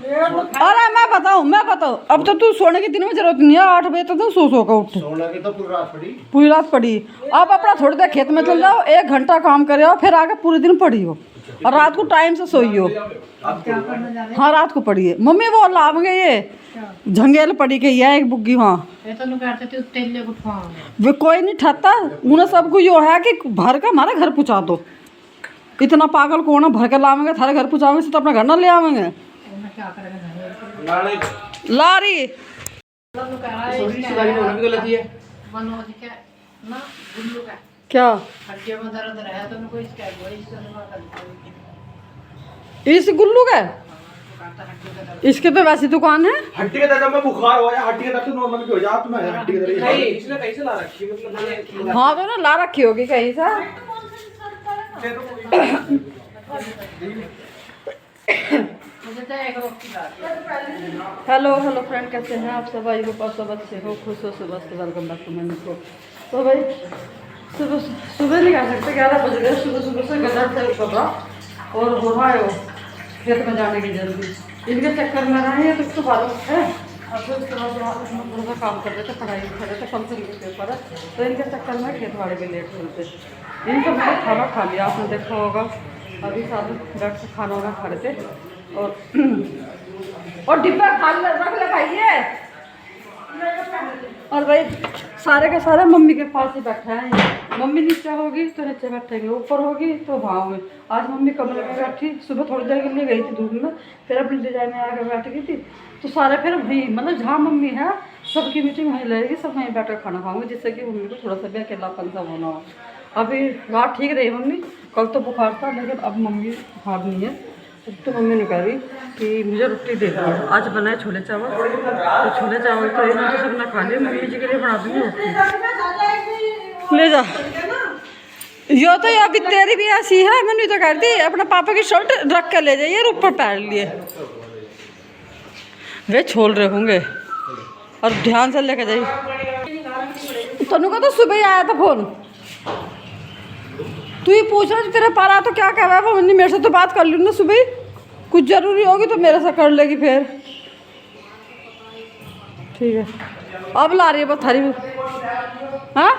अरे मैं बताऊँ अब तो तू सोने की दिन में जरूरत नहीं है। 8 बजे तक तो सो का उठ। सोने की तो पूरी रात पड़ी। अब अपना थोड़ी देर खेत में चल जाओ, 1 घंटा काम करे हो, फिर आके पूरे दिन पड़ी हो और रात को टाइम से सोई हो। हाँ रात को पड़ी है। मम्मी वो लावेंगे ये झंगेल पड़ी गई है एक बुग्गी। हाँ वे कोई नहीं ठहता उन्हें सबको यो है कि भर का हमारा घर पहुँचा दो। इतना पागल कौन है भर के लावेंगे थारे घर पहुँचावेंगे से तो अपना घर ना ले आवेंगे। लारी क्या इस गुल्लू का इसके तो वैसी दुकान है। हड्डी के दर्द में बुखार हो या हड्डी के दर्द तो नॉर्मल भी हो जा। तुम्हें हड्डी के दर्द इसने कैसे ला रखी मतलब हाँ तो ना ला रखी होगी कहीं से। हेलो फ्रेंड, कैसे हैं आप सब? आई होप आप सब अच्छे हो, खुश हो, सुबह से welcome back to my new blog. तो भाई सुबह नहीं कह सकते, 11 बज गए। सुबह से गदर से उठा और हो रहा है वो खेत में जाने की जल्दी। इनके चक्कर में रहे हैं तो बारिश है। और फिर उसके बाद थोड़ा सा काम कर रहे थे, पढ़ाई कर रहे थे, कल से न्यूज़ पेपर है तो इनके चक्कर में खेत वाले भी लेट चलते। इनको मैंने खाना खा लिया, आपने देखा होगा। अभी सारे बैठ से खाना वाना खा रहे थे और डिब्बा खाली रख ले भाई ये। और भाई सारे के सारे मम्मी के पास ही बैठे हैं। मम्मी नीचे होगी तो नीचे बैठेंगे, ऊपर होगी तो भाव में। आज मम्मी कमरे में बैठी, सुबह थोड़ी देर के लिए गई थी धूप में, फिर अपनी डिजाइन में आकर बैठ गई थी। तो सारे फिर वहीं मतलब जहाँ मम्मी है सबकी मीटिंग वहीं लगेगी, सब वहीं बैठकर खाना खाऊंगी, जिससे कि मम्मी को थोड़ा सा भी अकेलापन सा होना हो। अभी बात ठीक रही मम्मी, कल तो बुखार था लेकिन अब मम्मी बुखार नहीं है। तो मम्मी ने कह रही कि मुझे रोटी दे दो। आज बनाए छोले चावल, तो छोले चावल तो इन्होंने सब ना खा लिए, मम्मी जी के लिए बना दूँगी रोटी। ले जा यो तो अभी तेरी भी ऐसी है। मैंने तो कह दी अपने पापा की शर्ट रख कर ले जाइए ऊपर पैर लिए, वे छोल रहे होंगे और ध्यान से लेके जाइए। तनु का तो सुबह ही आया था फोन, तू ही पूछ रहा तेरे पार आ तो क्या कह रहा है वो। मेरे से तो बात कर ली ना सुबह ही, कुछ जरूरी होगी तो मेरे से कर लेगी फिर। ठीक है अब ला रही है बस थारी। हाँ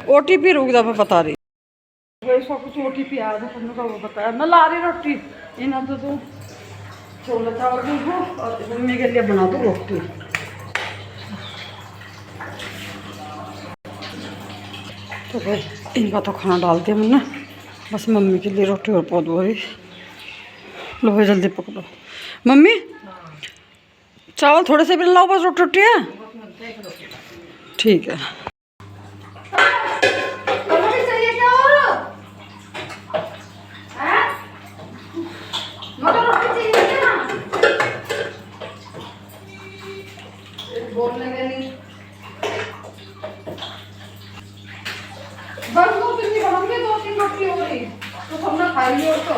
OTP रुक जा, मैं बता रही सब कुछ। OTP आया था तनु का, वो बताया। मैं ला रही रोटी इन्हें तो तू छोले चावल भी हो और मम्मी के लिए बना दो रोटी। तो भाई इनका तो खाना डाल दिया मैंने, बस मम्मी के लिए रोटी और पौध हो रही। लो भाई जल्दी पकड़ो मम्मी, चावल थोड़े से भी लाओ, बस रोटी है। ठीक है बोलने के लिए बस तो कितनी बनाऊंगी, 2-3 रोटी हो रही तो सबने खाई लियो। तो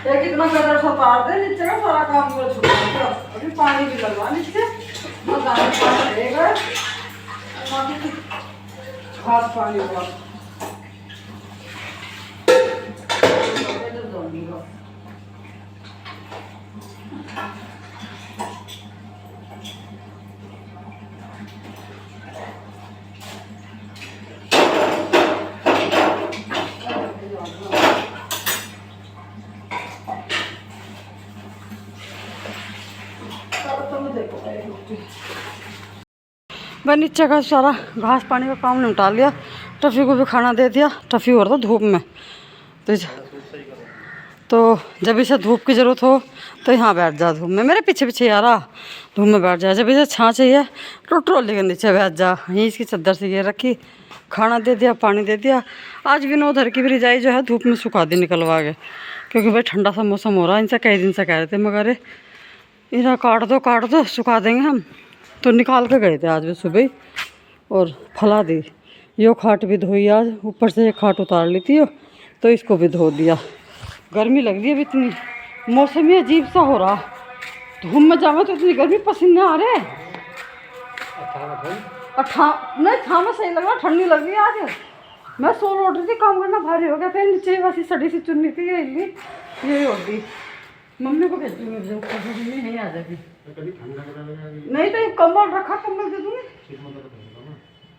एक इतना कलर सा पार दे नीचे का सारा काम कर छुड़ा। अभी पानी भी लगवा नीचे, रहेगा घास पानी हुआ। मैं नीचे का सारा घास पानी का काम निपटा लिया, टफ़ी को भी खाना दे दिया। टफ़ी हो रहा था धूप में, तो जब इसे धूप की ज़रूरत हो तो यहाँ बैठ जा धूप में, मेरे पीछे पीछे यार धूप में बैठ जा। जब इसे छाँ चाहिए तो ट्रॉली के नीचे बैठ जा। यहीं इसकी चद्दर से ये रखी, खाना दे दिया, पानी दे दिया। आज भी उधर की भी रिजाई जो है धूप में सुखा दी निकलवा के, क्योंकि भाई ठंडा सा मौसम हो रहा है। इनसे कई दिन से कह रहे थे मगर इन्हें काट दो सुखा देंगे हम, तो निकाल के गए थे आज भी सुबह और फैला दी। यो खाट भी धोई आज, ऊपर से एक खाट उतार ली थी तो इसको भी धो दिया। गर्मी लग रही है अभी इतनी, मौसम ही अजीब सा हो रहा। धूप में जावे तो इतनी गर्मी, पसीने आ रहे नहीं ठामा सही लग रहा, ठंडी लग रही है आज। मैं सो उठ रही थी, काम करना भारी हो गया, फिर नीचे बस सड़ी सी चुन्नी थी यही होगी। मम्मी को भेज दूँगी, मम्मी नहीं आ जाएगी। नहीं तो कम्बल रखा, कम्बल दे दूँगी,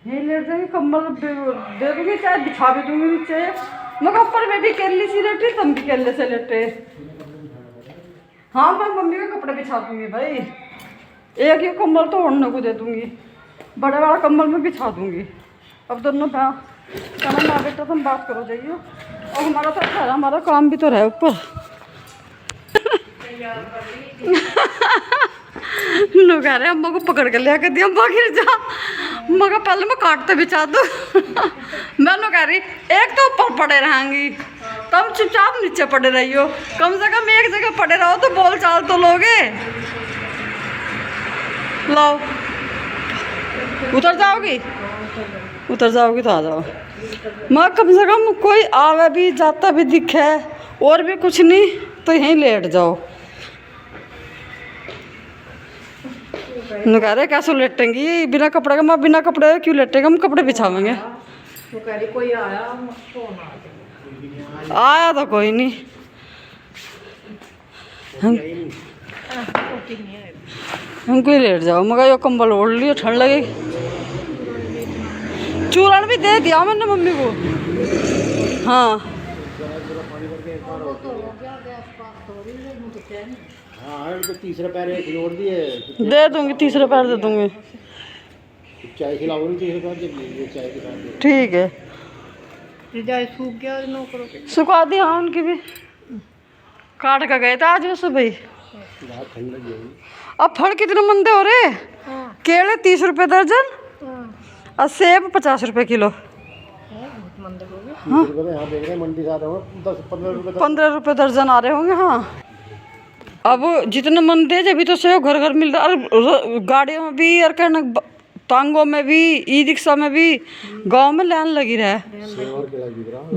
यही लेट जाएगी। कम्बल दे दूँगी, चाहे बिछा भी दूँगी नीचे। मगर ऊपर में भी केली सी लेटी, तुम भी केले से लेटे। हाँ मैं मम्मी के कपड़े बिछा दूँगी भाई, एक ही कम्बल तो ओढ़ने को दे दूँगी, बड़े वाला कम्बल में बिछा दूँगी। अब दोनों कहना माँ बेटा तुम बात करो जाइए, और हमारा तो अच्छा है, हमारा काम भी तो रहे ऊपर। नो कह रहे अम्मा को पकड़ के लिया कर दिया, अम्मा गिर जा, मगर पहले मैं काटते बिछा दूँ। मैं नो कह रही एक तो ऊपर पड़े रहेंगी, तुम चुपचाप नीचे पड़े रहियो, कम से कम एक जगह पड़े रहो तो बोल चाल तो लोगे। लो उतर जाओगी, उतर जाओगी तो आ जाओ। मैं कम से कम कोई आवे भी जाता भी दिखे और भी कुछ नहीं तो यहीं लेट जाओ। कह रहे कैसे लेटेंगी बिना कपड़े का? मैं बिना कपड़े का क्यों लेटेंगे, हम कपड़े बिछावेंगे। तो कह रही कोई आया तो कोई नहीं, हम कोई लेट जाओ। मगर यो कंबल ओढ़ लियो, ठंड लगेगी। चूरण भी दे दिया मैंने मम्मी को। हाँ तीसरा पैर एक जोड़ दिए, दे दूंगी, तीसरे पैर दे दूंगी। चाय खिलाओ, तीसरे पैर दे चाय खिला। ठीक है, सूख गया, करो सुखा दी। हाँ उनकी भी काट का गए थे आज वो सुबह ही। ठंड लगी होगी। अब फल कितने मंदे हो रहे? केले 30 रुपये दर्जन और सेब 50 रुपये किलो। हाँ यहाँ देख रहे मंडी से आ रहे हो, 15 रुपये दर्जन आ रहे होंगे। हाँ अब जितने मंदे जब भी तो सेब घर घर मिल रहा, और गाड़ियों में भी और कहना टांगों में भी, ई रिक्शा में भी, गांव में लाइन लगी रहे।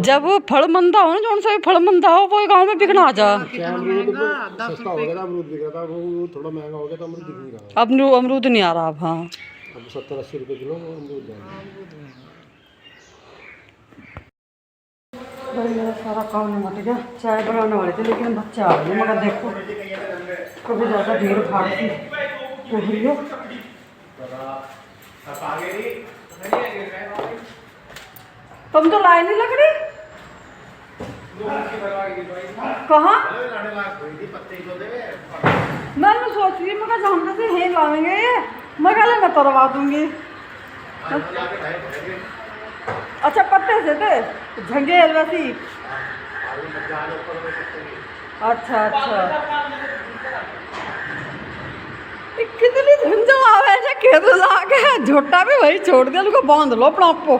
जब फल मंदा हो ना, जो सा भी फल मंदा हो वो गांव में बिकना आ जा। सस्ता हो गया था, अमरूद बिक रहा था, वो थोड़ा महंगा हो गया था, अमरूद बिक नहीं रहा। अब अमरूद नहीं आ रहा। अब हाँ अब 70-80 रुपये किलो अमरूद है। भाई मेरा सारा काम निपट गया, चाय बनाने वाली थी लेकिन बच्चे आ गए। मगर देखो कभी ज़्यादा भीड़ भाड़ थी तो भैया तुम तो लाइन नहीं लग रही कहाँ? मैंने सोच रही मगर जानते से यहीं लाएंगे ये, मगर मैं तरवा दूंगी। अच्छा पत्ते से थे झंगेल वैसी। अच्छा अच्छा कितनी झंझट आवे है खेत जाके, झोटा भी वही छोड़ दिया, उनको बांध लो अपना आपको।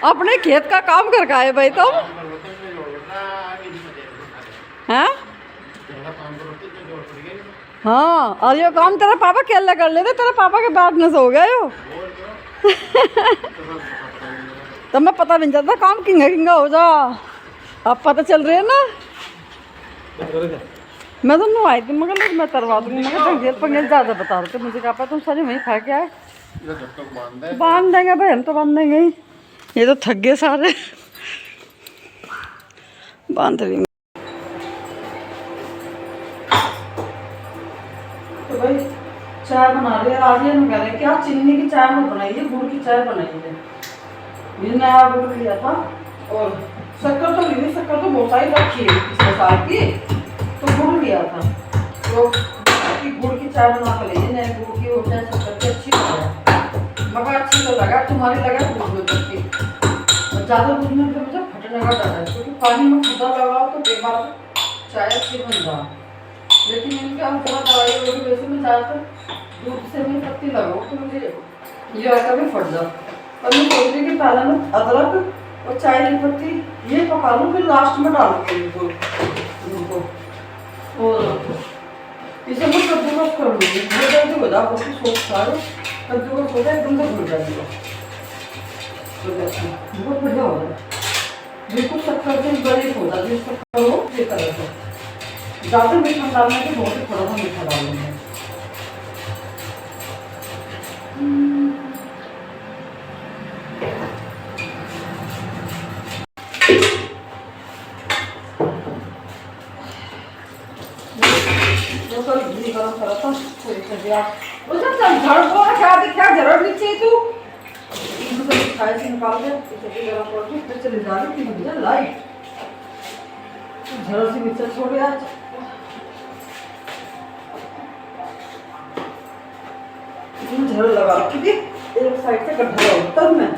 अपने खेत का काम करके आए भाई तुम हैं? हाँ और ये काम तेरा पापा केला कर लेते, तेरे पापा के बैठने से हो गया यो। तब मैं पता नहीं चलता काम किंगा हो जा, अब पता चल रही है ना। मैं तो नहाई थी मगर मैं तरवा दूंगी, मगर पंगेल पंगेल ज़्यादा बता रहे थे मुझे। कहा तुम सारे वहीं खा के आए, बांध देंगे भाई, हम तो बांध देंगे ही। ये तो थक गए सारे, बांध रही। तो भाई चाय बना रही है, आज ये कह रहे क्या चीनी की चाय मत बनाइए, गुड़ की चाय बनाइए। ये नया गुड़ लिया था और शक्कर तो ली, शक्कर तो बहुत सारी रखी है पिछले साल की, तो गुड़ लिया था तो गुड़ की चाय बना कर लीजिए। नए गुड़ की होता है शक्कर की, अच्छी लगा मगर अच्छी तो लगा, तुम्हारी लगा दूध में करती, और ज़्यादा दूध में तो मुझे फटने का डर है, क्योंकि पानी में खुदा लगाओ तो एक बार चाय अच्छी बन जाए। लेकिन इनके हम थोड़ा दवाई वगैरह वैसे में ज़्यादातर दूध से भी पत्ती लगाओ तो मुझे ये आकर भी फट जाओ। और मैं सोच रही कि पहले मैं अदरक और चाय की पत्ती ये पका लूँ, फिर लास्ट में डालूँगी इनको और इसे मैं कद्दूकस कर लूँगी। बहुत जल्दी हो जाओ, उसकी सोच सारे कद्दूकस हो जाए एकदम से घुल जाएगा, बहुत बढ़िया हो जाए, बिल्कुल शक्कर से बड़ी हो जाती है। शक्कर हो ये तरह से ज़्यादा मीठा डालने के बहुत ही थोड़ा सा मीठा डालेंगे। जो कल घी गरम करा था थोड़ी सी दिया वो सब झाड़ को क्या दिखा जरूरत नहीं चाहिए तू इनको तो खाए से निकाल दे इसे भी गरम कर के फिर चले जा रही थी मुझे लाइट झड़ से मिक्सर छोड़ दिया इसमें झड़ लगा रखी थी एक साइड से गड्ढा लगा तब मैं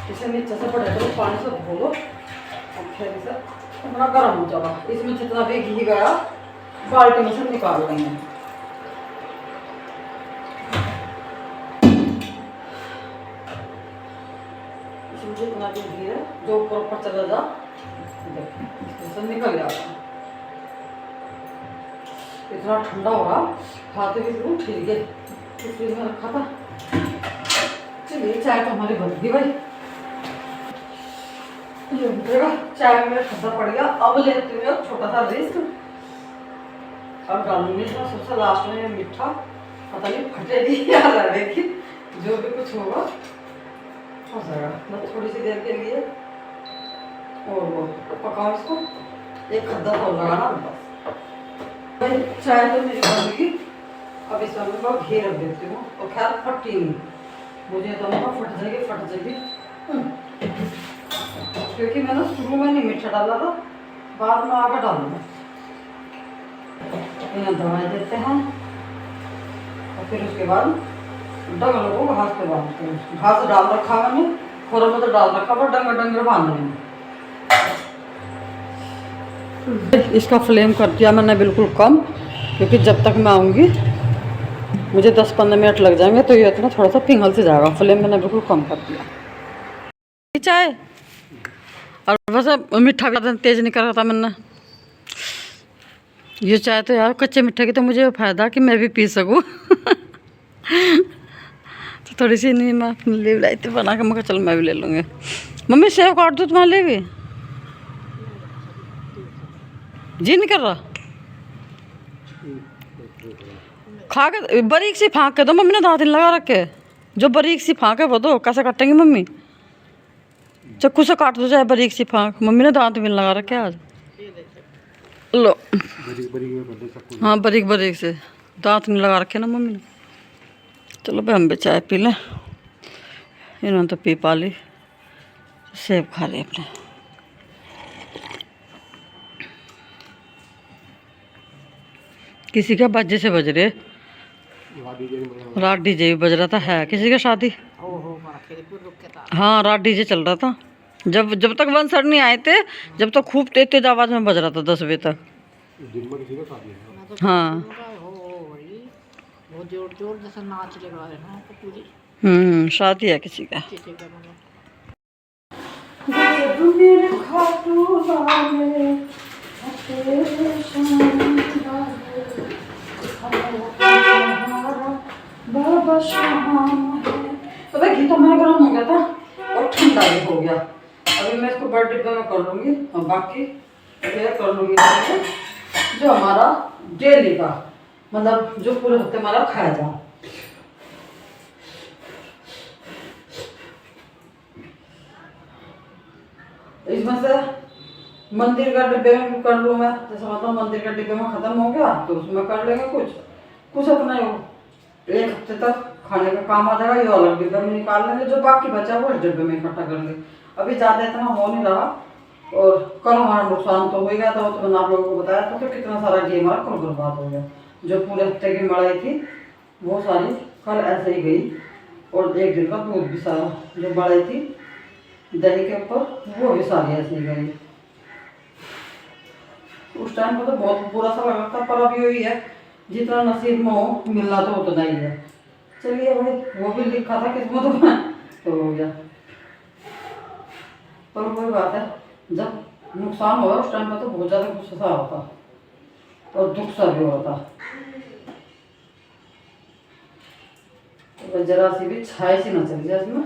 इसे नीचे से पड़े तो पानी से धो लो और फिर इसे अपना गर्म हो जाएगा इसमें जितना भी घी गया बाल्टी में से निकाल लेंगे इसमें जितना भी घी है जो ऊपर चला जा इसमें निकल जाएगा इतना ठंडा हो रहा हाथ भी बिल्कुल ठीक है फ्रिज में रखा था चलिए चाय तो हमारी बन गई भाई ये उठेगा चाय में मेरा खद्दा पड़ गया अब लेते हुए छोटा सा रिस्क अब डालूंगी इसमें सबसे लास्ट में मीठा पता नहीं फटेगी या लड़ेगी जो भी कुछ होगा हो जाएगा बस थोड़ी सी देर के लिए और वो पकाओ इसको एक खद्दा तो लगाना बस भाई चाय तो मेरी बन गई अब इसमें मैं घी रख देती हूँ और खैर फटी नहीं मुझे तो फट जाएगी क्योंकि मैंने शुरू में नहीं मीठा डाला था बाद में आगे डालूंगा यहाँ दवाई देते हैं और फिर उसके बाद डंगरों को घास पे बांधते हैं घास डाल रखा मैंने खोरों में तो डाल रखा पर डंगर बांध देंगे इसका फ्लेम कर दिया मैंने बिल्कुल कम क्योंकि जब तक मैं आऊँगी मुझे 10-15 मिनट लग जाएंगे तो ये इतना थोड़ा सा पिघल से जाएगा फ्लेम मैंने बिल्कुल कम कर दिया चाय और वैसे मीठा भी तेज़ नहीं कर रहा था मैंने ये चाय तो यार कच्चे मीठे की तो मुझे फ़ायदा कि मैं भी पी सकूँ तो थोड़ी सी नहीं मैं अपने लिए लाई थी बना के मैं चल मैं भी ले लूँगी मम्मी सेव काट दूँ तुम्हारे लिए भी जी नहीं कर रहा खा के बारीक सी फाँक के दो मम्मी ने दांत लगा रखे जो बारीक सी फाँक है वो दो कैसे काटेंगे मम्मी चाकू से काट दो चाहे बारीक सी फाँक मम्मी ने दांत भी लगा रखे आज लो हाँ बारीक बारीक से दांत नहीं लगा रखे ना मम्मी ने चलो भाई हम भी चाय पी लें इन्होंने तो पी पा ली सेब खा ले अपने किसी का बाजे से बज रहे रात डीजे भी बज रहा था है किसी का शादी हाँ रात डीजे चल रहा था जब तक वन सर नहीं आए थे जब तक खूब तेज तेज आवाज में बज रहा था 10 बजे तक हाँ जोर जोर जैसा नाच लगा रहे हैं पूरी शादी है किसी का तो भाई घी तो हमारा गर्म हो गया था और ठंडा भी हो गया अभी मैं इसको बड़े डिब्बे में कर लूँगी और बाकी ये कर लूँगी जो हमारा डेली का मतलब जो पूरे हफ्ते हमारा खाया जाए इसमें से मंदिर का डिब्बे में कर लूँ मैं जैसे मतलब मंदिर का डिब्बे में ख़त्म हो गया तो उसमें कर लेंगे कुछ अपना एक हफ्ते तक खाने का काम आ जाएगा ये अलग डिब्बे में निकाल लेंगे जो बाकी बचा वो इस डिब्बे में इकट्ठा कर लेंगे अभी ज़्यादा इतना हो नहीं रहा और कल हमारा नुकसान तो हो गया था वो तो मैंने आप लोगों को बताया था तो कितना सारा घी हमारा कल बर्बाद हो गया जो पूरे हफ्ते की मलाई थी वो सारी कल ऐसे ही गई और एक दिन का दूध भी सारा जो मलाई थी दही के ऊपर वो भी सारी ऐसे ही गई उस टाइम पर तो बहुत बुरा सा लगा था पर अभी वही है जितना नसीब में हो मिलना तो उतना ही है चलिए भाई वो भी लिखा था किस्मत में तो हो गया पर कोई बात है जब नुकसान हुआ उस टाइम पर तो बहुत ज़्यादा गुस्सा होता और दुख सा भी होता। तो जरा सी भी छाई सी ना चल जाए इसमें,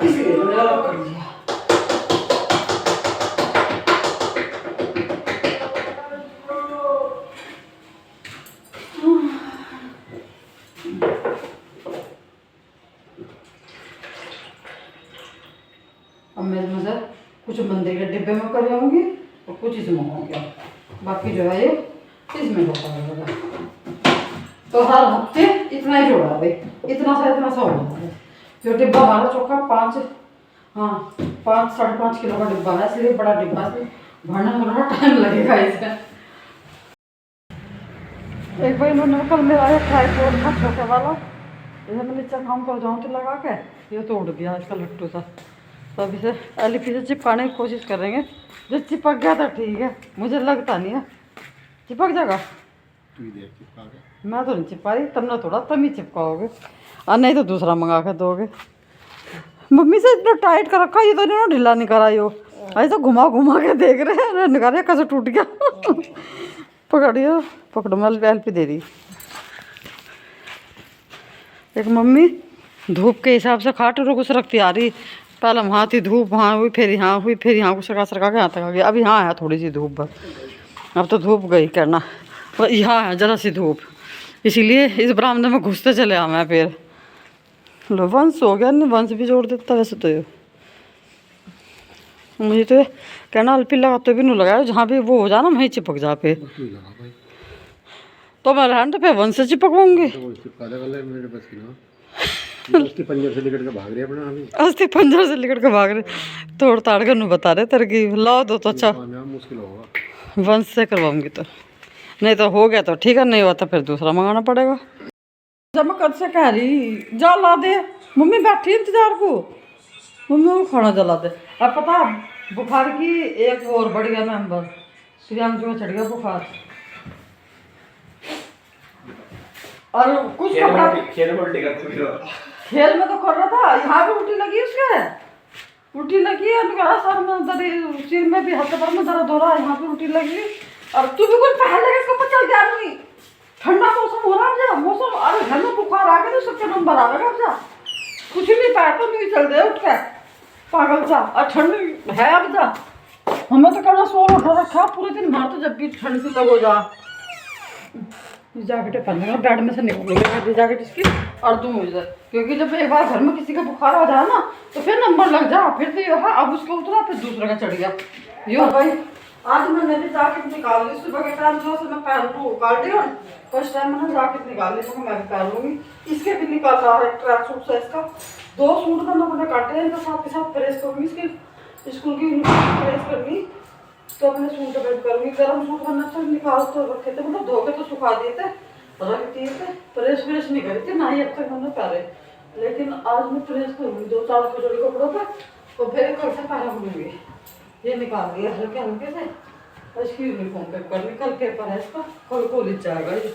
इसलिए मैंने अलग कर दिया। अब मैं मतलब कुछ मंदिर के डिब्बे में कर जाऊंगी और कुछ इसमें हो गया, बाकी जो है ये इसमें होता रहेगा। तो हर हफ्ते इतना ही जोड़ा भाई, इतना सा हो जाता है। जो डिब्बा हमारा चौका 5 साढ़े 5 किलो का डिब्बा है, इसलिए बड़ा डिब्बा से भरने में थोड़ा टाइम लगेगा इसका। एक बार इन्होंने कल मेरा आया ट्राईपोड था छोटा वाला, इसे मैं नीचे काम कर जाऊँ तो लगा के ये तो उड़ गया इसका लट्टू सा। तो अभी से एलईपी से चिपकाने की कोशिश करेंगे, जो चिपक गया था ठीक है, मुझे लगता नहीं है चिपक जाएगा। मैं तो नहीं चिपका रही, तब ना थोड़ा तब ही चिपकाओगे, और नहीं तो दूसरा मंगा के दोगे। मम्मी से इतना टाइट कर रखा, ये तो इन्होंने ढीला नहीं करा, यो ऐसे तो घुमा घुमा के देख रहे हैं, निकाल कैसे टूट गया। पकड़ियो, पकड़ो, मैं एलपी दे दी। एक मम्मी धूप के हिसाब से खाट और कुछ रखती आ रही, पहले वहाँ थी धूप, वहाँ हुई, फिर यहाँ हुई, फिर यहाँ को सरका के यहाँ तक आ गई। अभी यहाँ है थोड़ी सी धूप बस, अब तो धूप गई करना, यहाँ है जरा सी धूप, इसीलिए इस बरामदे में घुसते चले आ मैं। फिर लो वंश हो गया, नहीं वंश भी जोड़ देता वैसे तो। ये मुझे तो कहना अल्पी लगा तो भी नहीं लगाया, जहाँ भी वो हो जाए ना वहीं चिपक जा पे, तो मैं रहने पे वंश से चिपकवाऊंगी। उसके पंजर से लिकट के भाग रहे अपना, अभी अस्थि पंजर से लिकट के भाग रहे, तोड़ ताड़ कर नहीं बता रहे तरकीब। लाओ दो तो अच्छा, मुश्किल होगा वंश से करवाऊंगी तो, नहीं तो हो गया तो ठीक है, नहीं हुआ तो फिर दूसरा मंगाना पड़ेगा। जब मैं कल से कह रही जा ला दे, मम्मी बैठी इंतजार को, मम्मी को खाना जला दे। अब पता बुखार की एक और बढ़ गया मेंबर, प्रियांशु में चढ़ गया बुखार, और कुछ कपड़ा खेल में तो कर रहा था, यहाँ भी उल्टी लगी उसके, उल्टी लगी है, सर में दर्द, सिर में भी, हाथ पर में दर्द हो रहा है, यहाँ पे उल्टी लगी। और तू भी कुछ पहले इसको चल जा रही, ठंडा मौसम हो रहा है, जा मौसम, अरे घर में बुखार आ गया तो सबके नंबर आ गया। अब जा कुछ नहीं पाया तो नहीं चल दे उठ के पागल जा, और ठंड है अब जा, हमें तो करना सोल उठा रखा पूरे दिन, मार तो जब भी ठंड से लगो जा। जैकेट पहन लेंगे, बेड में से निकल जैकेट इसकी और दूँ हो जाए, क्योंकि जब एक बार घर में किसी का बुखार आ जाए ना तो फिर नंबर लग जा, फिर तो ये है अब उसका उतरा फिर दूसरा का चढ़ गया। यो भाई आज मैंने भी जैकेट निकाल ली, सुबह के टाइम जो से मैं पहन लूँ काट दी, और फर्स्ट टाइम मैंने जैकेट निकाल ली, तो मैं भी पहन लूँगी। इसके भी निकाल रहा है ट्रैक सूट से, इसका 2 सूट मैंने काटे हैं, इनका साथ के साथ प्रेस करूँगी, इसकी स्कूल की यूनिफॉर्म प्रेस करनी, तो अपने सूट वेट करूँगी। गर्म सूट मैंने तो निकाल तो रखे थे, मतलब धो के तो सुखा दिए थे, रख दिए थे, प्रेस व्रेस नहीं करी थी ना ही अब तक मैंने पहले, लेकिन आज मैं प्रेस करूँगी 2-4 जोड़ी कपड़ों पर, तो फिर कल से पहना करूँगी। ये निकाल दिया हल्के हल्के से, इसकी यूनिफॉर्म पे करनी, कल पेपर है इसका, कल कॉलेज जाएगा ये।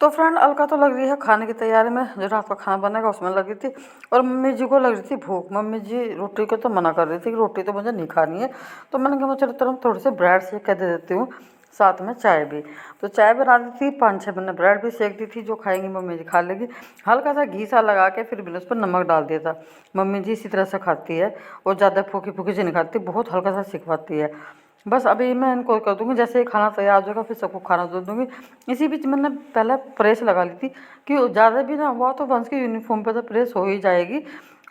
तो फ्रेंड अलका तो लग रही है खाने की तैयारी में, जो रात का खाना बनेगा उसमें लगी थी, और मम्मी जी को लग रही थी भूख। मम्मी जी रोटी को तो मना कर रही थी कि रोटी तो मुझे नहीं खानी है, तो मैंने कहा चलो तुरंत थोड़े से ब्रेड सेक के दे देती हूँ, साथ में चाय भी। तो चाय बना दी थी 5-6, मैंने ब्रेड भी सेक दी थी, जो खाएंगी मम्मी जी खा लेगी। हल्का सा घी सा लगा के फिर मैंने उस पर नमक डाल दिया था। मम्मी जी इसी तरह से खाती है, और ज़्यादा फूकी फूकी से नहीं खाती, बहुत हल्का सा सिखवाती है। बस अभी मैं इनको कर दूँगी, जैसे ही खाना तैयार हो जाएगा फिर सबको खाना दे दूँगी। इसी बीच मैंने पहले प्रेस लगा ली थी कि ज़्यादा भी ना हुआ तो वंश की यूनिफॉर्म पे तो प्रेस हो ही जाएगी,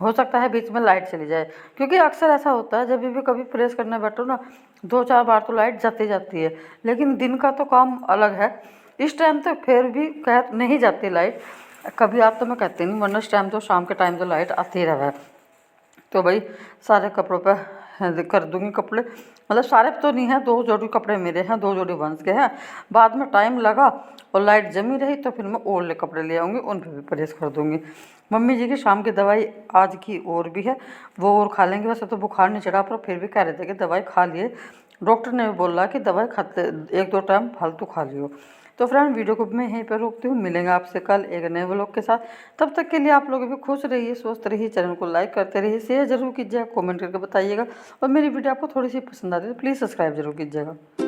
हो सकता है बीच में लाइट चली जाए, क्योंकि अक्सर ऐसा होता है जब भी कभी प्रेस करने बैठो ना 2-4 बार तो लाइट जाती जाती है, लेकिन दिन का तो काम अलग है, इस टाइम तो फिर भी कह नहीं जाती लाइट, कभी आप तो मैं कहती नहीं, वरना इस टाइम तो शाम के टाइम तो लाइट आती रहा है। तो भाई सारे कपड़ों पर कर दूंगी कपड़े, मतलब सारे तो नहीं है, 2 जोड़ी कपड़े मेरे हैं, 2 जोड़ी वंश के हैं। बाद में टाइम लगा और लाइट जमी रही तो फिर मैं और ले कपड़े ले आऊँगी, उन पर भी प्रेस कर दूँगी। मम्मी जी की शाम की दवाई आज की और भी है, वो और खा लेंगे। वैसे तो बुखार नहीं चढ़ा, पर फिर भी कह रहे थे कि दवाई खा लिए, डॉक्टर ने भी बोला कि दवाई खाते 1-2 टाइम फालतू खा लियो। तो फ्रेंड वीडियो को मैं यहीं पर रोकती हूँ, मिलेंगे आपसे कल एक नए व्लॉग के साथ। तब तक के लिए आप लोग भी खुश रहिए, स्वस्थ रहिए, चैनल को लाइक करते रहिए, शेयर जरूर कीजिएगा, कमेंट करके बताइएगा, और मेरी वीडियो आपको थोड़ी सी पसंद आती है तो प्लीज़ सब्सक्राइब जरूर कीजिएगा।